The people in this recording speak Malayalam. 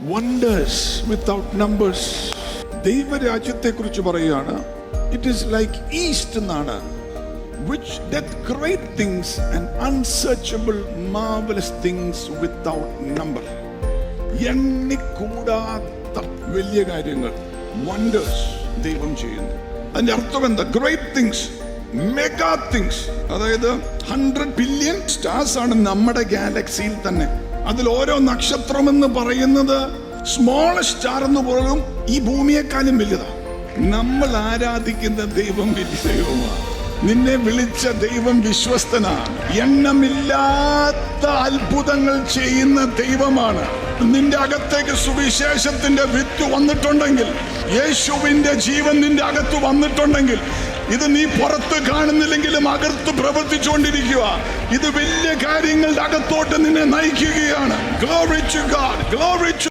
wonders without numbers. ദൈവരാജ്യത്തെക്കുറിച്ച് പറയുകയാണ്, ഇറ്റ് ഈസ് ലൈക്ക് ഈസ്റ്റ് എന്നാണ്, which doth great things and unsearchable marvelous things without number. എണ്ണിക്കൂടാത്ത വലിയ കാര്യങ്ങൾ, വണ്ടേഴ്സ് ദൈവം ചെയ്യുന്നു. അതിന്റെ അർത്ഥം എന്താ? Great things, mega things. അതായത് 100 ബില്യൺ സ്റ്റാർസ് ആണ് നമ്മുടെ ഗാലക്സിയിൽ തന്നെ. അതിൽ ഓരോ നക്ഷത്രം എന്ന് പറയുന്നത് സ്മോളസ്റ്റ് സ്റ്റാർ എന്ന് പോലും ഈ ഭൂമിയെക്കാളും വലുതാണ്. നമ്മൾ ആരാധിക്കുന്ന ദൈവം വലിയ ദൈവമാണ്. നിന്നെ വിളിച്ച ദൈവം വിശ്വസ്തനാണ്. എണ്ണമില്ലാത്ത അത്ഭുതങ്ങൾ ചെയ്യുന്ന ദൈവമാണ്. നിന്റെ അകത്തേക്ക് സുവിശേഷത്തിന്റെ വിത്ത് വന്നിട്ടുണ്ടെങ്കിൽ, യേശുവിന്റെ ജീവൻ നിന്റെ അകത്ത് വന്നിട്ടുണ്ടെങ്കിൽ, ഇത് നീ പുറത്ത് കാണുന്നില്ലെങ്കിലും അകത്ത് പ്രവർത്തിച്ചുകൊണ്ടിരിക്കുക. ഇത് വലിയ കാര്യങ്ങളുടെ അകത്തോട്ട് നിന്നെ നയിക്കുകയാണ്. Glory to God, glory to